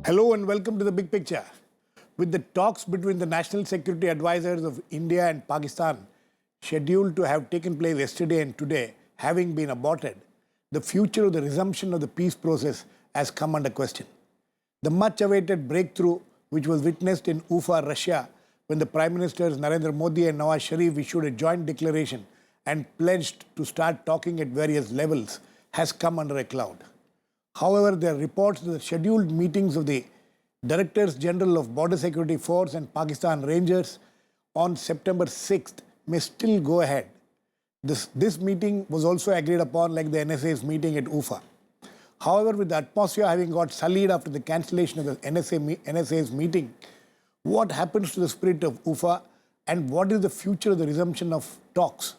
Hello and welcome to the big picture. With the talks between the national security advisors of India and Pakistan scheduled to have taken place yesterday and today having been aborted, the future of the resumption of the peace process has come under question. The much-awaited breakthrough, which was witnessed in Ufa, Russia, when the Prime Ministers Narendra Modi and Nawaz Sharif issued a joint declaration and pledged to start talking at various levels, has come under a cloud. However, there are reports that the scheduled meetings of the Directors General of Border Security Force and Pakistan Rangers on September 6th may still go ahead. This meeting was also agreed upon like the NSA's meeting at Ufa. However, with the atmosphere having got sullied after the cancellation of the NSA's meeting, what happens to the spirit of Ufa and what is the future of the resumption of talks?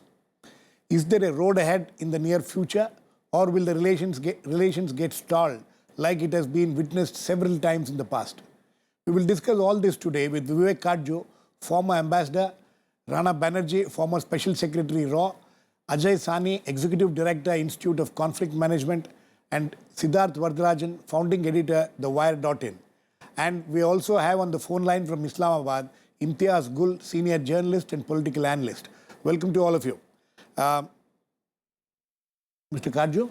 Is there a road ahead in the near future, or will the relations get stalled like it has been witnessed several times in the past? We will discuss all this today with Vivek, Katju, former ambassador, Rana Banerjee, former Special Secretary RAW, Ajai, Sahni, Executive Director, Institute of Conflict Management, and Siddarth, Varadarajan, founding editor, TheWire.in. And we also have on the phone line from Islamabad, Imtiaz, senior journalist and political analyst. Welcome to all of you. Mr. Katju,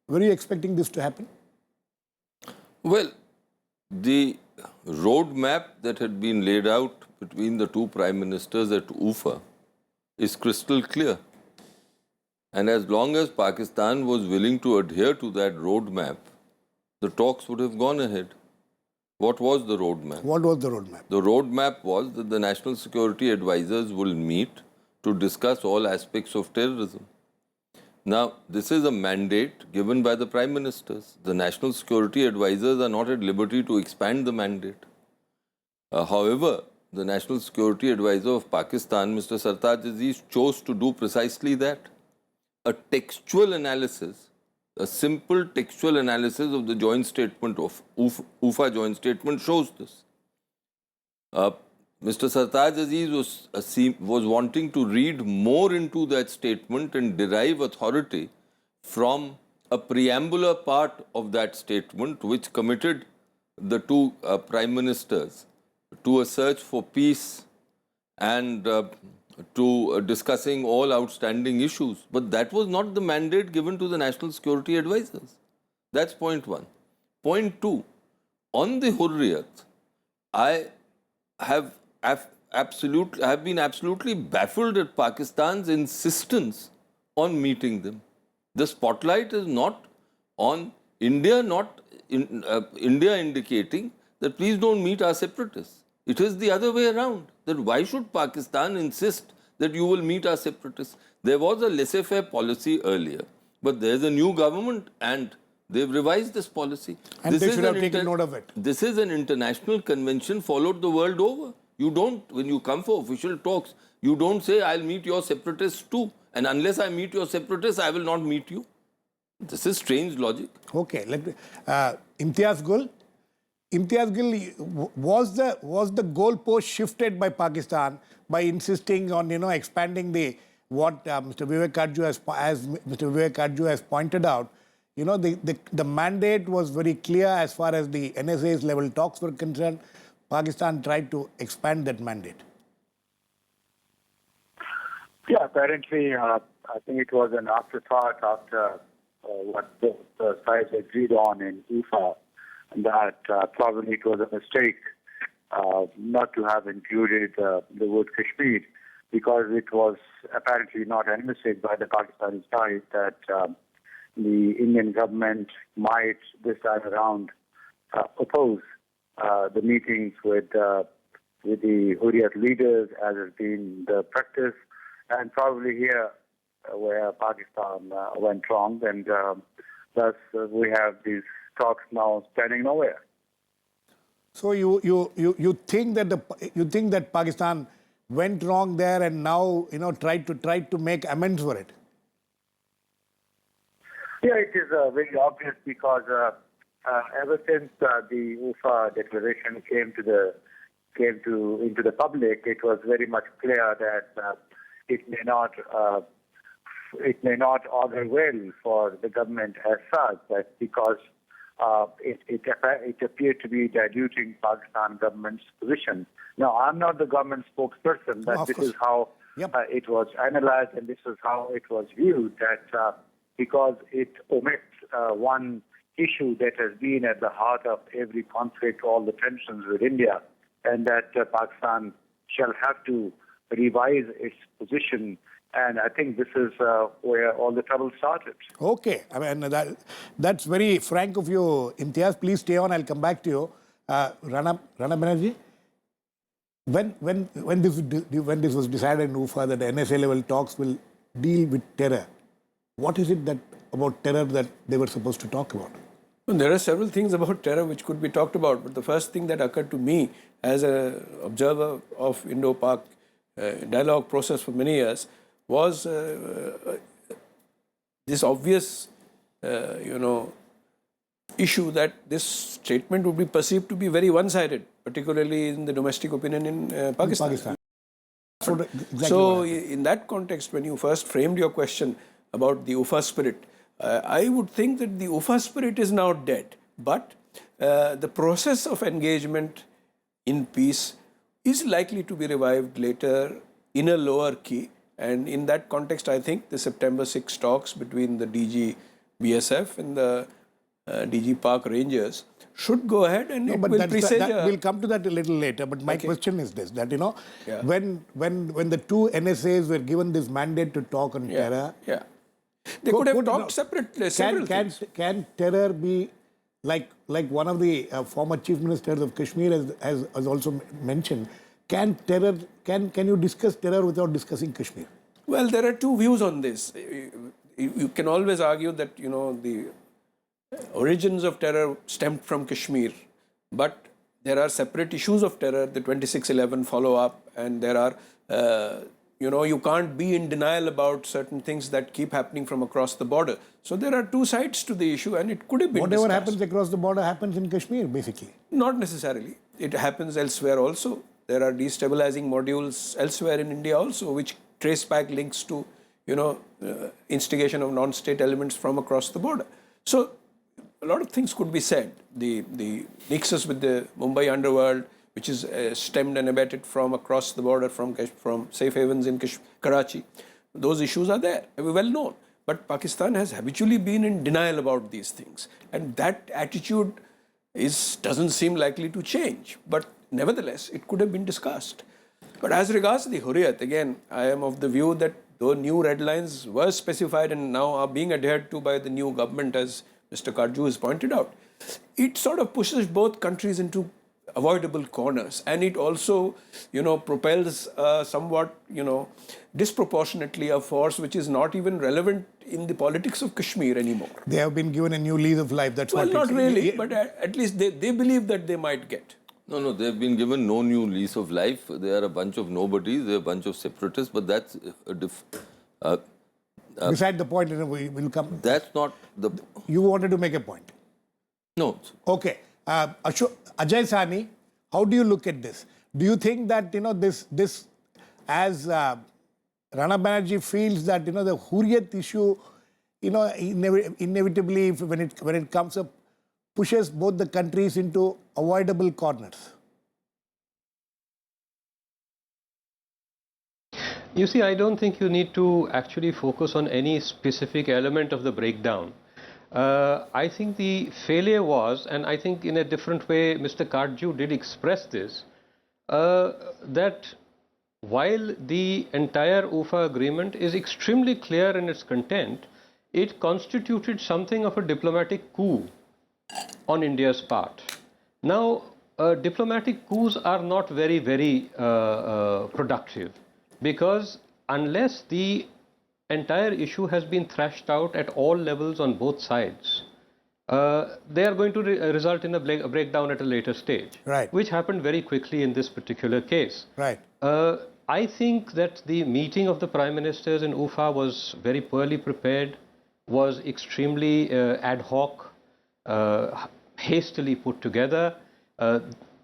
were you expecting this to happen? Well, the roadmap that had been laid out between the two prime ministers at Ufa is crystal clear. And as long as Pakistan was willing to adhere to that roadmap, the talks would have gone ahead. What was the roadmap? What was the roadmap? The roadmap was that the national security advisors will meet to discuss all aspects of terrorism. Now, this is a mandate given by the Prime Ministers. The national security advisors are not at liberty to expand the mandate. However, the national security advisor of Pakistan, Mr. Sartaj Aziz, chose to do precisely that. A textual analysis, a simple textual analysis of the joint statement of Ufa joint statement shows this. Mr. Sartaj Aziz was wanting to read more into that statement and derive authority from a preambular part of that statement which committed the two prime ministers to a search for peace and to discussing all outstanding issues. But that was not the mandate given to the national security advisors. That's point one. Point two, on the Hurriyat, I have been absolutely baffled at Pakistan's insistence on meeting them. The spotlight is not on India, India indicating that please don't meet our separatists. It is the other way around, that why should Pakistan insist that you will meet our separatists? There was a laissez-faire policy earlier, but there's a new government and they've revised this policy. And they should have taken note of it. This is an international convention followed the world over. You don't, when you come for official talks, you don't say, I'll meet your separatists too. And unless I meet your separatists, I will not meet you. This is strange logic. Okay, let me, Imtiaz Gul, was the goalpost shifted by Pakistan by insisting on, expanding what Mr. Vivek Katju has pointed out. The mandate was very clear as far as the NSA's level talks were concerned. Pakistan tried to expand that mandate. Yeah, apparently, I think it was an afterthought after what both sides agreed on in Ufa, that probably it was a mistake not to have included the word Kashmir, because it was apparently not envisaged by the Pakistani side that the Indian government might this time around oppose the meetings with the Hurriyat leaders, as has been the practice, and probably here where Pakistan went wrong, and thus we have these talks now standing nowhere. So you think that Pakistan went wrong there and now tried to make amends for it? Yeah, it is very obvious because ever since the Ufa declaration came into the public, it was very much clear that it may not augur well for the government as such. That's because it appeared to be diluting Pakistan government's position. Now, I'm not the government spokesperson, but Of this course. is how Yep. it was analyzed, and this is how it was viewed, that because it omits one issue that has been at the heart of every conflict, all the tensions with India, and that Pakistan shall have to revise its position. And I think this is where all the trouble started. Okay, I mean that's very frank of you, Imtiaz. Please stay on. I'll come back to you, Rana Banerjee. When this was decided in UFA that the NSA level talks will deal with terror, what is it that about terror that they were supposed to talk about? Well, there are several things about terror which could be talked about, but the first thing that occurred to me as an observer of Indo-Pak dialogue process for many years was this obvious, issue that this statement would be perceived to be very one-sided, particularly in the domestic opinion in Pakistan. Exactly So, in that context, when you first framed your question about the UFA spirit, I would think that the UFA spirit is now dead. But the process of engagement in peace is likely to be revived later in a lower key. And in that context, I think the September 6 talks between the DG BSF and the DG Park Rangers should go ahead, and it will presage. We'll come to that a little later. But my question is this: that Yeah. when the two NSAs were given this mandate to talk on terror, They could have talked separately. Can terror be like one of the former chief ministers of Kashmir has also mentioned? Can you discuss terror without discussing Kashmir? Well, there are two views on this. You can always argue that the origins of terror stemmed from Kashmir, but there are separate issues of terror, the 26/11 follow-up, and there are you can't be in denial about certain things that keep happening from across the border. So there are two sides to the issue, and it could have been Whatever discussed. happens across the border happens in Kashmir, basically. Not necessarily. It happens elsewhere also. There are destabilizing modules elsewhere in India also, which trace back links to, instigation of non-state elements from across the border. So a lot of things could be said. The nexus with the Mumbai underworld, which is stemmed and abetted from across the border from safe havens in Karachi. Those issues are there, well known. But Pakistan has habitually been in denial about these things. And that attitude doesn't seem likely to change. But nevertheless, it could have been discussed. But as regards the Hurriyat, again, I am of the view that though new red lines were specified and now are being adhered to by the new government, as Mr. Katju has pointed out, it sort of pushes both countries into avoidable corners, and it also propels somewhat disproportionately a force which is not even relevant in the politics of Kashmir anymore. They have been given a new lease of life. That's Well, what not really, but at least they believe that they might get. No, they've been given no new lease of life. They are a bunch of nobodies. They're a bunch of separatists, but that's beside the point. We will come. That's not the... You wanted to make a point. No. Okay. Ajai Sahni, how do you look at this? Do you think that, this as Rana Banerjee feels that, the Hurriyat issue, inevitably, when it comes up, pushes both the countries into avoidable corners? You see, I don't think you need to actually focus on any specific element of the breakdown. I think the failure was, and I think in a different way Mr. Katju did express this, that while the entire UFA agreement is extremely clear in its content, it constituted something of a diplomatic coup on India's part. Now, diplomatic coups are not very, very productive, because unless the entire issue has been thrashed out at all levels on both sides, they are going to result in a breakdown at a later stage, right, which happened very quickly in this particular case. Right. I think that the meeting of the Prime Ministers in UFA was very poorly prepared, was extremely ad hoc, hastily put together.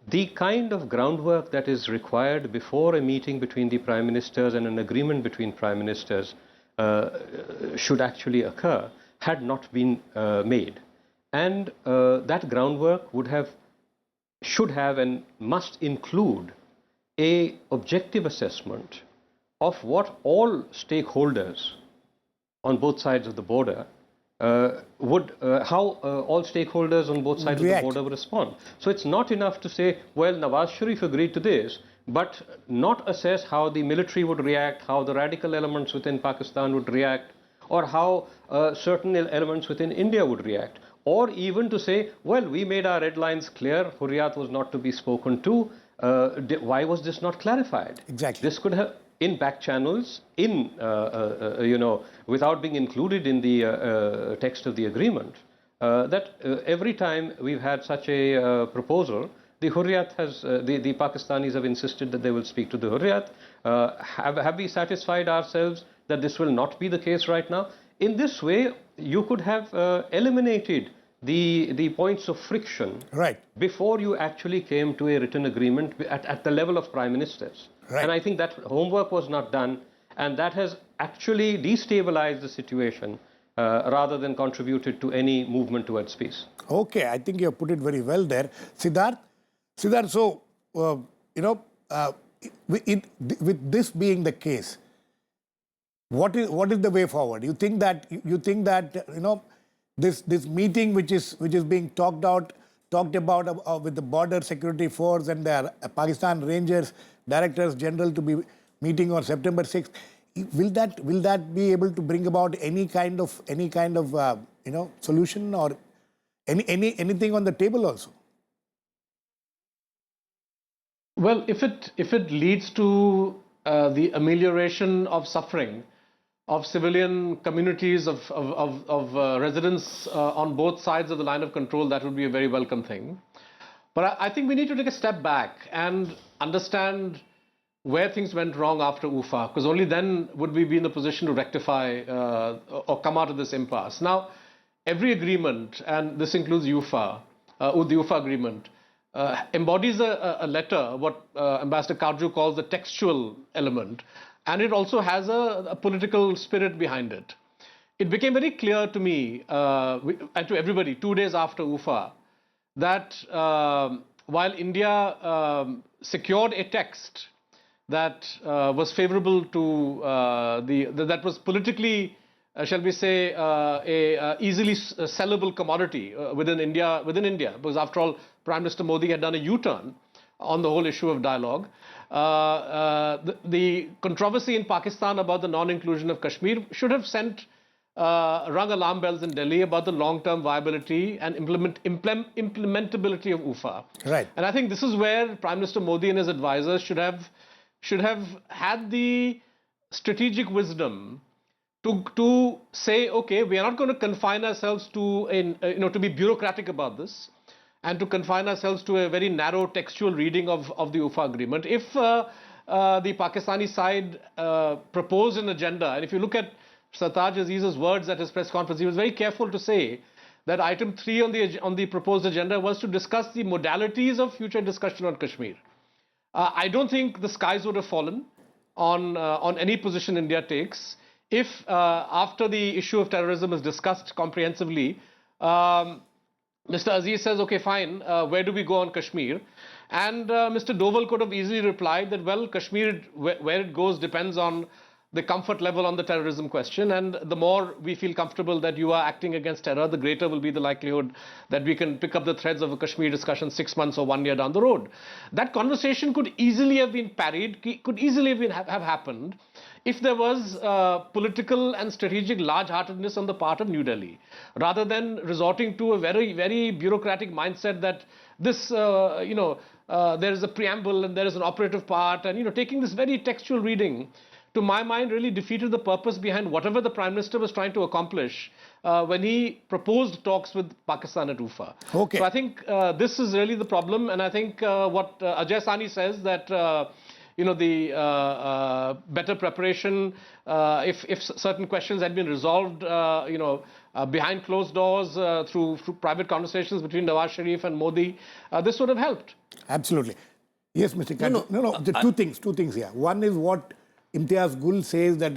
The kind of groundwork that is required before a meeting between the Prime Ministers and an agreement between Prime Ministers should actually occur had not been made. And that groundwork should have and must include a objective assessment of what all stakeholders on both sides of the border how all stakeholders on both sides of the border would respond. So it's not enough to say, well, Nawaz Sharif agreed to this, but not assess how the military would react, how the radical elements within Pakistan would react, or how certain elements within India would react. Or even to say, well, we made our red lines clear, Hurriyat was not to be spoken to. Why was this not clarified? Exactly. This could have, in back channels, without being included in the text of the agreement, that every time we've had such a proposal, the Hurriyat has, the Pakistanis have insisted that they will speak to the Hurriyat. Have we satisfied ourselves that this will not be the case right now? In this way, you could have eliminated the points of friction before you actually came to a written agreement at the level of prime ministers. And I think that homework was not done, and that has actually destabilized the situation rather than contributed to any movement towards peace. Okay, I think you have put it very well there. Siddarth, so, with this being the case, what is the way forward? You think that this meeting which is being talked about with the border security force and the Pakistan Rangers Directors General to be meeting on September 6th, will that be able to bring about any kind of solution or anything on the table also? Well, if it leads to the amelioration of suffering of civilian communities of residents on both sides of the line of control, that would be a very welcome thing. But I think we need to take a step back and understand where things went wrong after UFA, because only then would we be in the position to rectify or come out of this impasse. Now, every agreement, and this includes UFA, the UFA agreement, embodies a letter, what Ambassador Katju calls the textual element, and it also has a political spirit behind it. It became very clear to me and to everybody 2 days after UFA that while India secured a text that was favorable to that was politically, shall we say, a easily sellable commodity within India, because after all, Prime Minister Modi had done a U-turn on the whole issue of dialogue. The controversy in Pakistan about the non-inclusion of Kashmir should have rung alarm bells in Delhi about the long-term viability and implementability of UFA. And I think this is where Prime Minister Modi and his advisors should have had the strategic wisdom to say, okay, we are not going to confine ourselves to to be bureaucratic about this and to confine ourselves to a very narrow textual reading of the UFA agreement. If the Pakistani side proposed an agenda, and if you look at Sartaj Aziz's words at his press conference, he was very careful to say that item 3 on the proposed agenda was to discuss the modalities of future discussion on Kashmir. I don't think the skies would have fallen on any position India takes if after the issue of terrorism is discussed comprehensively, Mr. Aziz says, okay, fine, where do we go on Kashmir? And Mr. Doval could have easily replied that, well, Kashmir, where it goes depends on the comfort level on the terrorism question, and the more we feel comfortable that you are acting against terror, the greater will be the likelihood that we can pick up the threads of a Kashmir discussion 6 months or 1 year down the road. That conversation could easily have been parried, could easily have happened if there was political and strategic large-heartedness on the part of New Delhi, rather than resorting to a very, very bureaucratic mindset that this, there is a preamble and there is an operative part, and, taking this very textual reading, to my mind, really defeated the purpose behind whatever the Prime Minister was trying to accomplish when he proposed talks with Pakistan at UFA. So I think this is really the problem, and I think what Ajai Sahni says that the better preparation, if certain questions had been resolved, behind closed doors through private conversations between Nawaz Sharif and Modi, this would have helped. Absolutely. Yes, Mr. Katju. No, two things here. One is what Imtiaz Gul says that,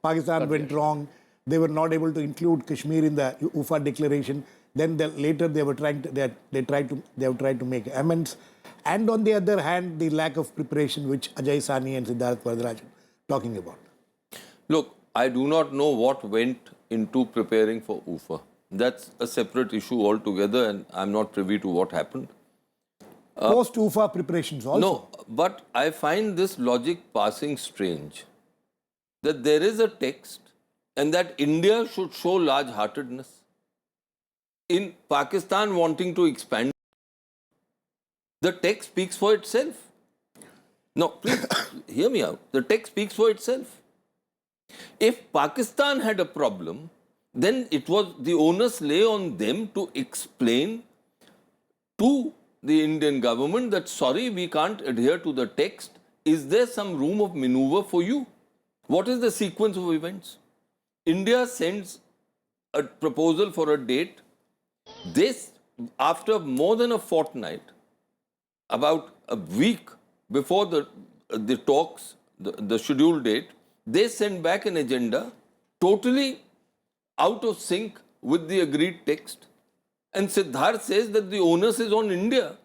Pakistan went wrong. They were not able to include Kashmir in the UFA declaration. Then later they were trying to, they have tried to make amends. And on the other hand, the lack of preparation, which Ajai, Sahni and Siddarth Varadarajan talking about. Look, I do not know what went into preparing for UFA. That's a separate issue altogether, and I'm not privy to what happened. Post-UFA preparations also. No, but I find this logic passing strange. That there is a text and that India should show large-heartedness. In Pakistan wanting to expand, the text speaks for itself. No, please hear me out. The text speaks for itself. If Pakistan had a problem, then it was the onus lay on them to explain to the Indian government that, sorry, we can't adhere to the text. Is there some room of maneuver for you? What is the sequence of events? India sends a proposal for a date. This, after more than a fortnight, about a week before the talks, the scheduled date, they send back an agenda totally out of sync with the agreed text. And Siddarth says that the onus is on India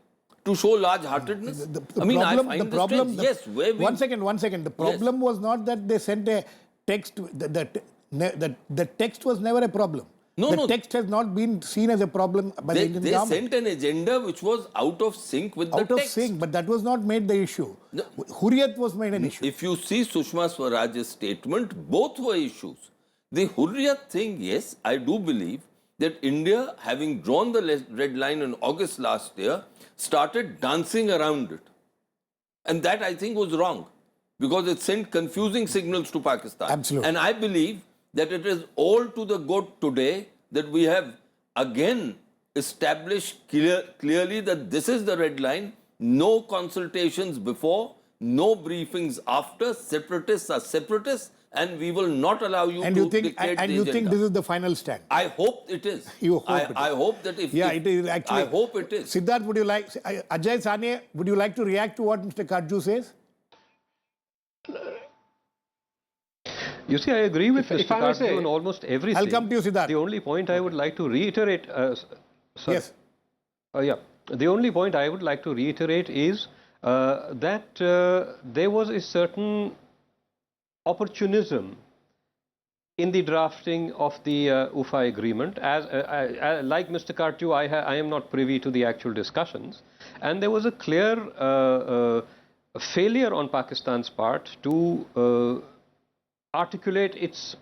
to show large-heartedness. Yes, one second. The problem was not that they sent a text. The text was never a problem. The text has not been seen as a problem by the Indian government. They sent an agenda which was out of sync with the text. Out of sync, but that was not made the issue. No. Hurriyat was made an issue. If you see Sushma Swaraj's statement, both were issues. The Hurriyat thing, yes, I do believe that India, having drawn the red line in August last year, started dancing around it. And that, I think, was wrong, because it sent confusing signals to Pakistan. Absolutely. And I believe that it is all to the good today that we have again established clearly that this is the red line. No consultations before, no briefings after. Separatists are separatists, and we will not allow you to dictate the agenda. And you think this is the final stand? I hope it is. You hope it is. I hope that if... Yeah, it is actually... I hope it is. Siddarth, would you like... Ajai, Sahni, would you like to react to what Mr. Katju says? You see, I agree with Mr. Katju on almost everything. I'll come to you, Siddarth. The only point I would like to reiterate... Yes. The only point I would like to reiterate is that there was a certain opportunism in the drafting of the UFA agreement. Like Mr. Katju, I am not privy to the actual discussions. And there was a clear failure on Pakistan's part to articulate its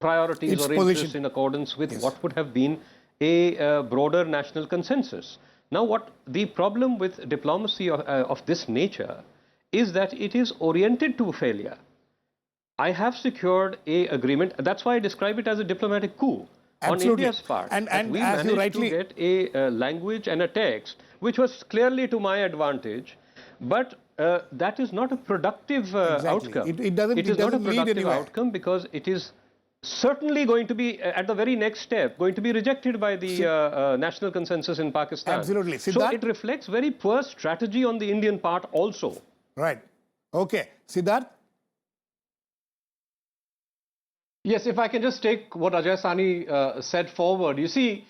priorities or interests in accordance with what would have been a broader national consensus. Now, what the problem with diplomacy of this nature is that it is oriented to failure. I have secured a agreement. That's why I describe it as a diplomatic coup on India's part. And we as you managed rightly... to get a language and a text which was clearly to my advantage, but that is not a productive outcome. It doesn't not a lead productive anywhere. outcome, because it is certainly going to be, at the very next step, going to be rejected by the national consensus in Pakistan. Absolutely. So Siddarth? it reflects very poor strategy on the Indian part also. Right. Okay. Siddarth? Yes, if I can just take what Ajai Sahni said forward. You see,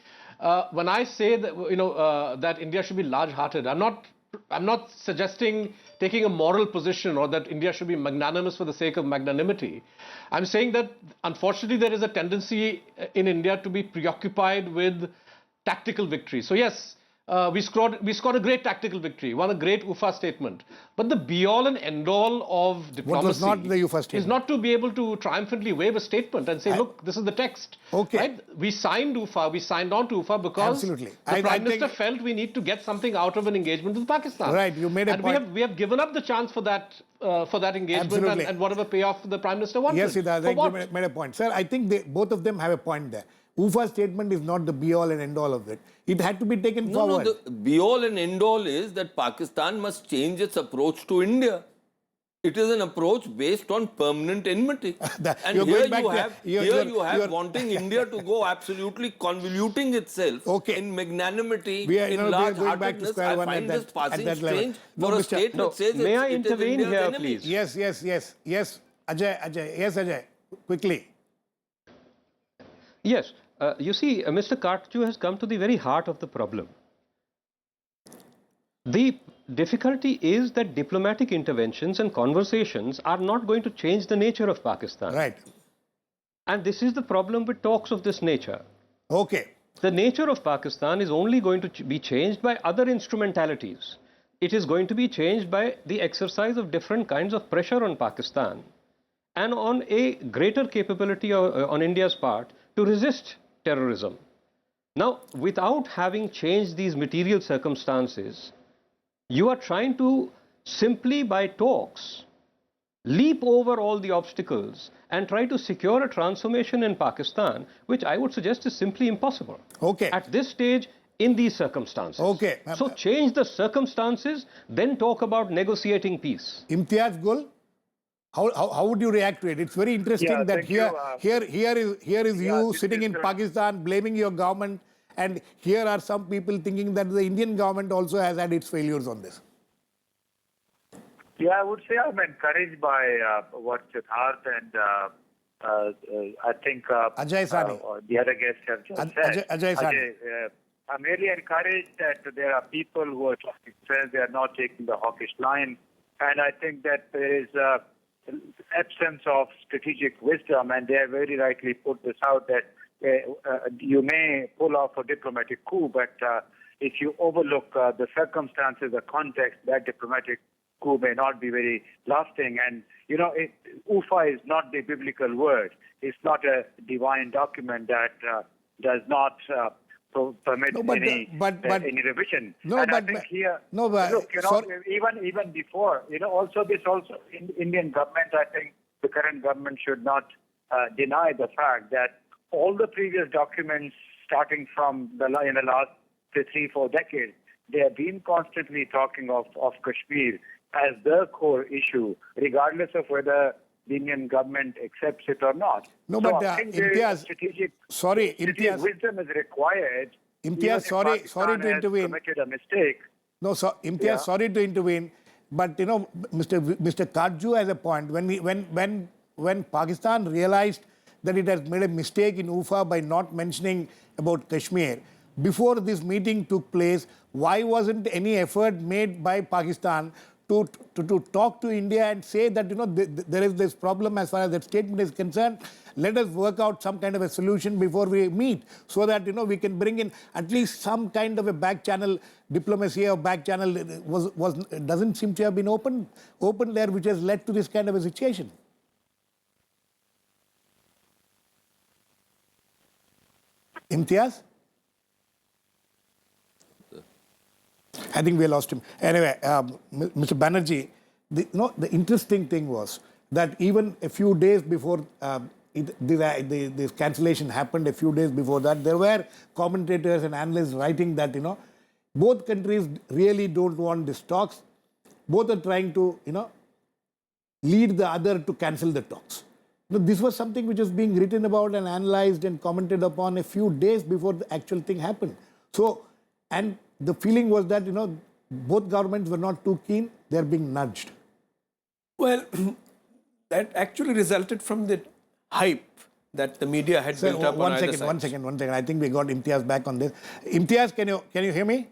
when I say that, that India should be large-hearted, I'm not suggesting taking a moral position or that India should be magnanimous for the sake of magnanimity. I'm saying that, unfortunately, there is a tendency in India to be preoccupied with tactical victory. So yes, we scored a great tactical victory, won a great UFA statement. But the be-all and end-all of diplomacy what was not the UFA statement? Is not to be able to triumphantly wave a statement and say, look, this is the text. Okay. Right? We signed UFA, we signed on to UFA because the Prime Minister felt we need to get something out of an engagement with Pakistan. Right, you made a point. And we have given up the chance for that engagement and whatever payoff the Prime Minister wanted. Yes, Siddarth, you made a point. Sir, I think both of them have a point there. UFA statement is not the be-all and end-all of it. It had to be taken forward. No, the be-all and end-all is that Pakistan must change its approach to India. It is an approach based on permanent enmity. And here you have wanting India to go absolutely convoluting itself in magnanimity, in large-heartedness. I find this passing strange for a state that says may I it intervene is India's here, enemy. please? Yes. Ajay. Yes, Ajay. Quickly. Yes. You see, Mr. Katju has come to the very heart of the problem. The difficulty is that diplomatic interventions and conversations are not going to change the nature of Pakistan. Right. And this is the problem with talks of this nature. Okay. The nature of Pakistan is only going to be changed by other instrumentalities. It is going to be changed by the exercise of different kinds of pressure on Pakistan and on a greater capability on India's part to resist terrorism. Now, without having changed these material circumstances, you are trying to simply by talks leap over all the obstacles and try to secure a transformation in Pakistan, which I would suggest is simply impossible. Okay. At this stage, in these circumstances. Okay. So change the circumstances, then talk about negotiating peace. Imtiaz Gul, how would you react to it? It's very interesting that here is you sitting in Pakistan blaming your government, and here are some people thinking that the Indian government also has had its failures on this. Yeah, I would say I'm encouraged by what Siddarth and I think Ajai Sahni. The other guests have just said. Ajai Sahni. I'm really encouraged that there are people who are talking sense, they are not taking the hawkish line. And I think that there is absence of strategic wisdom, and they have very rightly put this out that you may pull off a diplomatic coup, but if you overlook the circumstances, the context, that diplomatic coup may not be very lasting. And, you know, UFA is not the biblical word. It's not a divine document that does not permit any revision. I think here, look, you know, even before, you know, also in Indian government, I think the current government should not deny the fact that all the previous documents, starting from in the last 3-4 decades, they have been constantly talking of Kashmir as the core issue, regardless of whether the Indian government accepts it or not. No, so but I think Imtiaz, strategic Imtiaz, wisdom is required. Imtiaz, sorry to intervene. Committed a mistake. No, Imtiaz, sorry to intervene, but you know, Mr. Katju has a point. When Pakistan realized that it has made a mistake in UFA by not mentioning about Kashmir, before this meeting took place, why wasn't any effort made by Pakistan to talk to India and say that, you know, there is this problem as far as that statement is concerned? Let us work out some kind of a solution before we meet, so that, you know, we can bring in at least some kind of a back channel diplomacy or back channel doesn't seem to have been open there, which has led to this kind of a situation. Imtiaz? I think we lost him. Anyway, Mr. Banerjee, the interesting thing was that even a few days before this cancellation happened, a few days before that, there were commentators and analysts writing that, you know, both countries really don't want these talks. Both are trying to, you know, lead the other to cancel the talks. Now, this was something which was being written about and analyzed and commented upon a few days before the actual thing happened. So, and the feeling was that, you know, both governments were not too keen, they're being nudged. Well, that actually resulted from the hype that the media had built up on either side. One second. I think we got Imtiaz back on this. Imtiaz, can you hear me?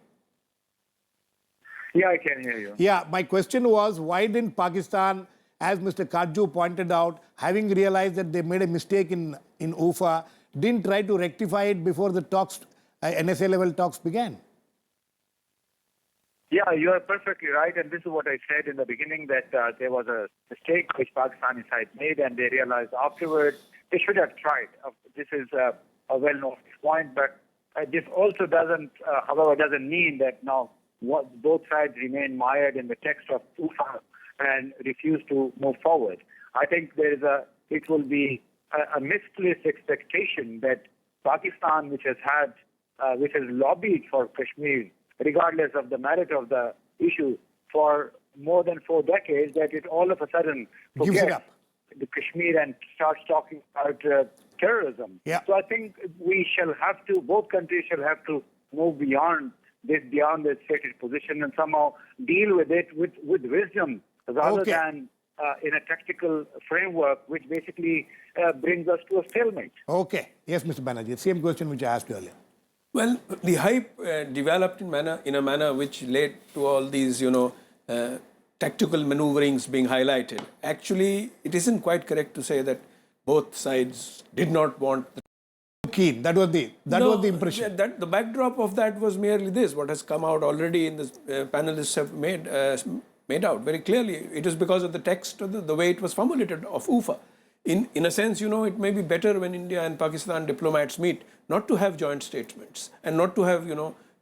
Yeah, I can hear you. Yeah, my question was, why didn't Pakistan, as Mr. Katju pointed out, having realized that they made a mistake in UFA, didn't try to rectify it before the talks, NSA level talks began? Yeah, you are perfectly right, and this is what I said in the beginning, that there was a mistake which Pakistani side made, and they realized afterwards they should have tried. This is a well-known point, but this also doesn't, however, doesn't mean that now both sides remain mired in the text of UFA and refuse to move forward. I think it will be a misplaced expectation that Pakistan, which has lobbied for Kashmir, regardless of the merit of the issue, for more than 4 decades, that it all of a sudden forgets the Kashmir and starts talking about terrorism. Yeah. So I think both countries shall have to move beyond this stated position and somehow deal with it with wisdom, rather than in a tactical framework, which basically brings us to a stalemate. Okay. Yes, Mr. Banerjee. Same question which I asked earlier. Well, the hype developed in a manner which led to all these, tactical maneuverings being highlighted. Actually, it isn't quite correct to say that both sides did not want. Keen. That was the impression. That the backdrop of that was merely this. What has come out already in the panelists have made out very clearly. It is because of the text, the way it was formulated of UFA. In a sense, it may be better when India and Pakistan diplomats meet not to have joint statements and not to have,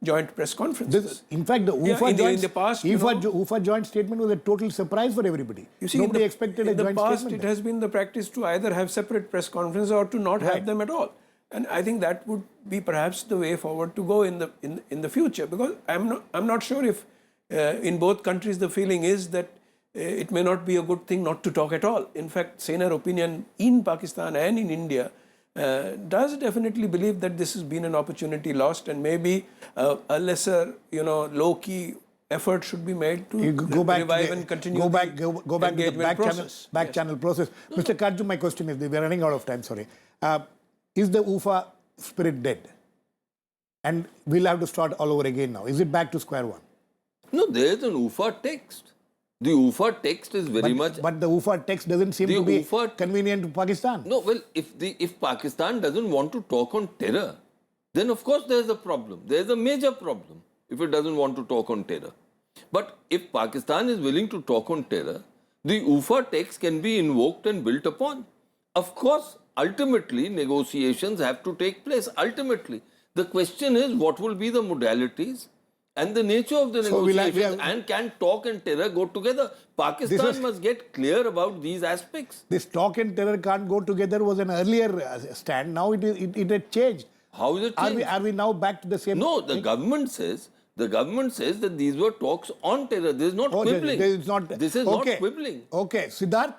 joint press conferences. In fact, the UFA, in the past, UFA joint statement was a total surprise for everybody. You see, nobody expected a joint statement. In the past, it has been the practice to either have separate press conferences or to not have them at all. And I think that would be perhaps the way forward to go in the future, because I'm not sure if in both countries the feeling is that it may not be a good thing not to talk at all. In fact, saner opinion in Pakistan and in India does definitely believe that this has been an opportunity lost, and maybe a lesser, low-key effort should be made to revive and continue go back to the back channel process. Mr. Katju, my question is, we are running out of time, sorry. Is the UFA spirit dead? And we'll have to start all over again now. Is it back to square one? No, there is an UFA text. The UFA text is very much... But the UFA text doesn't seem to be convenient to Pakistan. No, well, if Pakistan doesn't want to talk on terror, then of course there is a problem. There is a major problem if it doesn't want to talk on terror. But if Pakistan is willing to talk on terror, the UFA text can be invoked and built upon. Of course, ultimately, negotiations have to take place. Ultimately, the question is what will be the modalities and the nature of the negotiations, and can talk and terror go together? Pakistan must get clear about these aspects. This talk and terror can't go together was an earlier stand. Now it had changed. How is it changed? Are we now back to the same? No, the government says that these were talks on terror. This is not quibbling. This is not quibbling. Okay, Siddarth,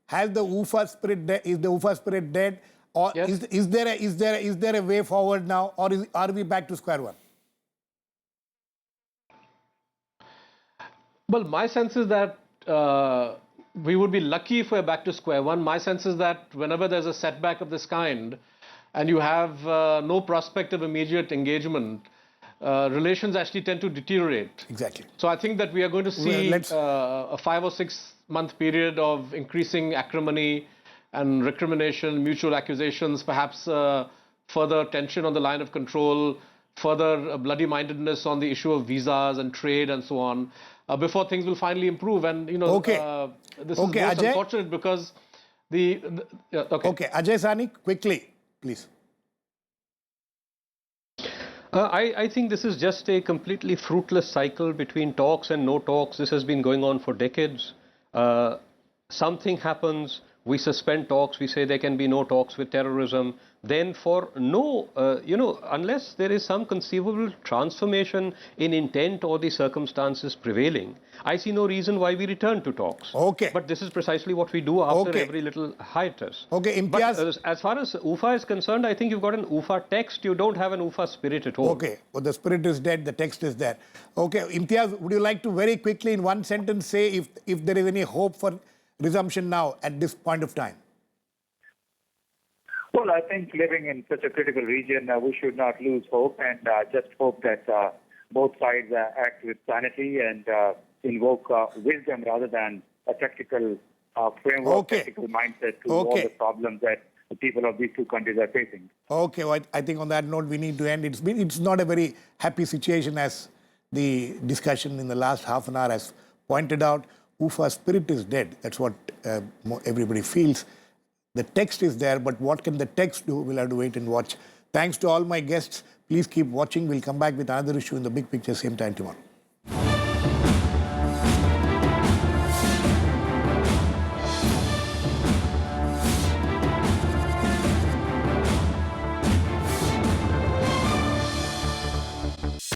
has the UFA spirit dead? Is the UFA spirit dead? Or yes. is there a way forward now, or are we back to square one? Well, my sense is that we would be lucky if we're back to square one. My sense is that whenever there's a setback of this kind and you have no prospect of immediate engagement, relations actually tend to deteriorate. Exactly. So I think that we are going to see a 5 or 6 month period of increasing acrimony and recrimination, mutual accusations, perhaps further tension on the line of control, further bloody-mindedness on the issue of visas and trade and so on, before things will finally improve. And, this is most Ajai? unfortunate because Okay, Ajai, Sahni, quickly, please. I think this is just a completely fruitless cycle between talks and no talks. This has been going on for decades. Something happens, we suspend talks, we say there can be no talks with terrorism. Then for unless there is some conceivable transformation in intent or the circumstances prevailing, I see no reason why we return to talks. Okay. But this is precisely what we do after every little hiatus. Okay, Imtiaz. But as far as UFA is concerned, I think you've got an UFA text, you don't have an UFA spirit at all. Okay, well, the spirit is dead, the text is there. Okay, Imtiaz, would you like to very quickly in one sentence say if there is any hope for resumption now at this point of time? Well, I think living in such a critical region, we should not lose hope, and just hope that both sides act with sanity and invoke wisdom rather than a tactical framework, tactical mindset to all the problems that the people of these two countries are facing. Okay, well, I think on that note we need to end. It's not a very happy situation, as the discussion in the last half an hour has pointed out. UFA spirit is dead. That's what everybody feels. The text is there, but what can the text do? We'll have to wait and watch. Thanks to all my guests. Please keep watching. We'll come back with another issue in the big picture same time tomorrow.